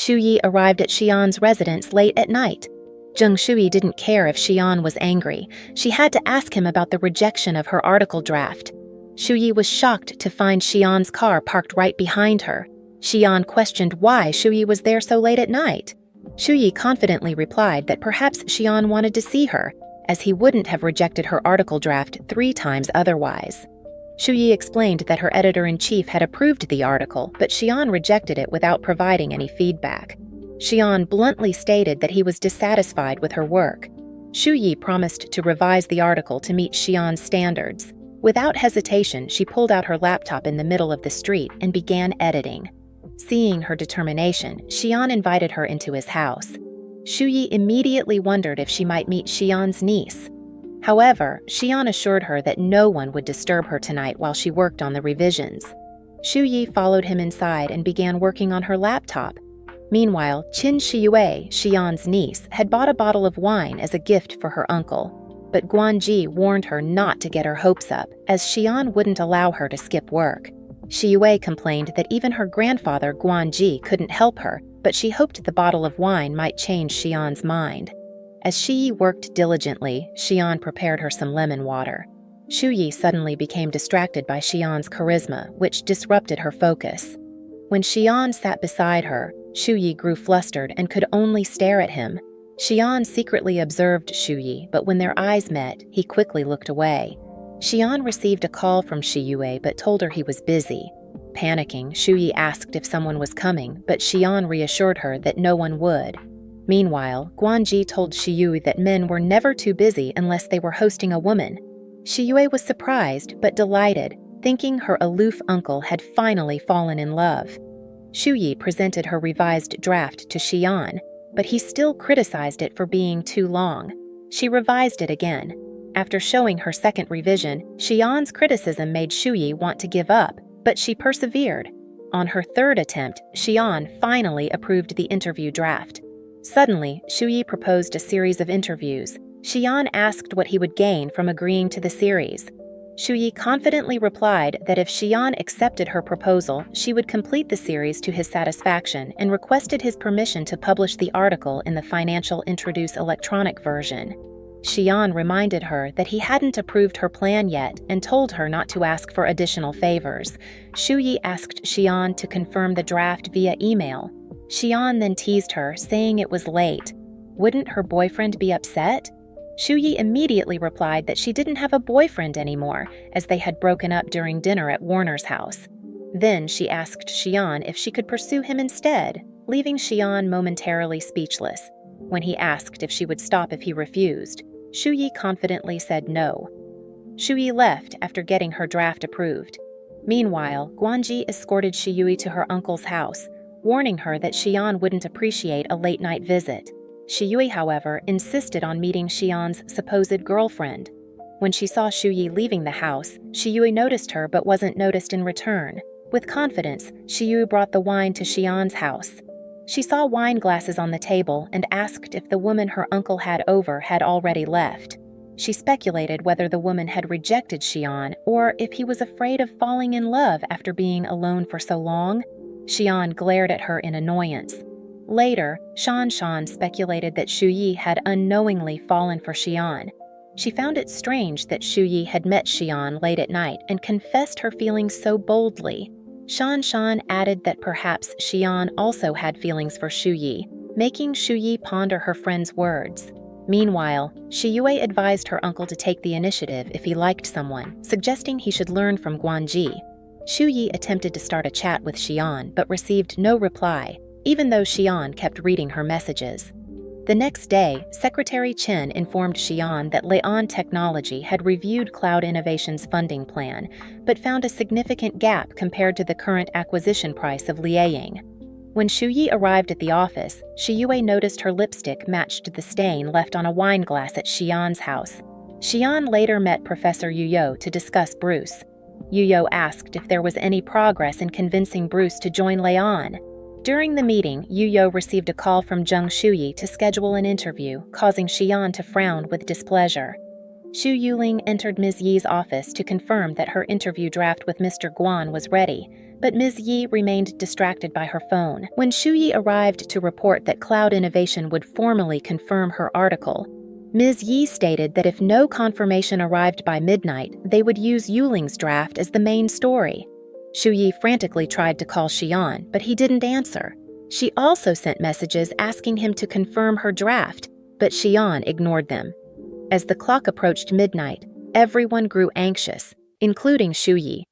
Shu Yi arrived at Xian's residence late at night. Zheng Shui didn't care if Xian was angry. She had to ask him about the rejection of her article draft. Shu Yi was shocked to find Xian's car parked right behind her. Xian questioned why Shu Yi was there so late at night. Shu Yi confidently replied that perhaps Xian wanted to see her, as he wouldn't have rejected her article draft 3 times otherwise. Shu Yi explained that her editor-in-chief had approved the article, but Xian rejected it without providing any feedback. Xian bluntly stated that he was dissatisfied with her work. Shu Yi promised to revise the article to meet Xian's standards. Without hesitation, she pulled out her laptop in the middle of the street and began editing. Seeing her determination, Xian invited her into his house. Shu Yi immediately wondered if she might meet Xian's niece. However, Xian assured her that no one would disturb her tonight while she worked on the revisions. Shu Yi followed him inside and began working on her laptop. Meanwhile, Qin Shiyue, Xian's niece, had bought a bottle of wine as a gift for her uncle. But Guanji warned her not to get her hopes up, as Xian wouldn't allow her to skip work. Shiyue complained that even her grandfather Guanji couldn't help her, but she hoped the bottle of wine might change Xian's mind. As Shi worked diligently, Xian prepared her some lemon water. Shu Yi suddenly became distracted by Xian's charisma, which disrupted her focus. When Xian sat beside her, Shu Yi grew flustered and could only stare at him. Xian secretly observed Shu Yi, but when their eyes met, he quickly looked away. Xian received a call from Shiyue but told her he was busy. Panicking, Shu Yi asked if someone was coming, but Xian reassured her that no one would. Meanwhile, Guanji told Shiyue that men were never too busy unless they were hosting a woman. Shiyue was surprised but delighted, thinking her aloof uncle had finally fallen in love. Shu Yi presented her revised draft to Xian, but he still criticized it for being too long. She revised it again. After showing her second revision, Xian's criticism made Shu Yi want to give up, but she persevered. On her third attempt, Xian finally approved the interview draft. Suddenly, Shu Yi proposed a series of interviews. Xian asked what he would gain from agreeing to the series. Shu Yi confidently replied that if Xian accepted her proposal, she would complete the series to his satisfaction and requested his permission to publish the article in the Financial Introduce electronic version. Xian reminded her that he hadn't approved her plan yet and told her not to ask for additional favors. Shu Yi asked Xian to confirm the draft via email. Xian then teased her, saying it was late. Wouldn't her boyfriend be upset? Shu Yi immediately replied that she didn't have a boyfriend anymore, as they had broken up during dinner at Warner's house. Then she asked Xian if she could pursue him instead, leaving Xian momentarily speechless. When he asked if she would stop if he refused, Shu Yi confidently said no. Shu Yi left after getting her draft approved. Meanwhile, Guanji escorted Shiyue to her uncle's house, warning her that Xian wouldn't appreciate a late-night visit. Shiyue, however, insisted on meeting Xian's supposed girlfriend. When she saw Shu Yi leaving the house, Shiyue noticed her but wasn't noticed in return. With confidence, Shiyue brought the wine to Xian's house. She saw wine glasses on the table and asked if the woman her uncle had over had already left. She speculated whether the woman had rejected Xian or if he was afraid of falling in love after being alone for so long. Xian glared at her in annoyance. Later, Shan speculated that Shu Yi had unknowingly fallen for Xian. She found it strange that Shu Yi had met Xian late at night and confessed her feelings so boldly. Shan added that perhaps Xian also had feelings for Shu Yi, making Shu Yi ponder her friend's words. Meanwhile, Shiyue advised her uncle to take the initiative if he liked someone, suggesting he should learn from Guanji. Shu Yi attempted to start a chat with Xian but received no reply, even though Xian kept reading her messages. The next day, Secretary Chen informed Xian that Leon Technology had reviewed Cloud Innovation's funding plan, but found a significant gap compared to the current acquisition price of Liaying. When Shu Yi arrived at the office, Shiyue noticed her lipstick matched the stain left on a wine glass at Xian's house. Xian later met Professor Yuyo to discuss Bruce. Yuyo asked if there was any progress in convincing Bruce to join Leon. During the meeting, Yuyo received a call from Zheng Shuyi to schedule an interview, causing Xian to frown with displeasure. Xu Yuling entered Ms. Yi's office to confirm that her interview draft with Mr. Guan was ready. but Ms. Yi remained distracted by her phone. When Shu Yi arrived to report that Cloud Innovation would formally confirm her article, Ms. Yi stated that if no confirmation arrived by midnight, they would use Yuling's draft as the main story. Shu Yi frantically tried to call Xian, but he didn't answer. She also sent messages asking him to confirm her draft, but Xian ignored them. As the clock approached midnight, everyone grew anxious, including Shu Yi.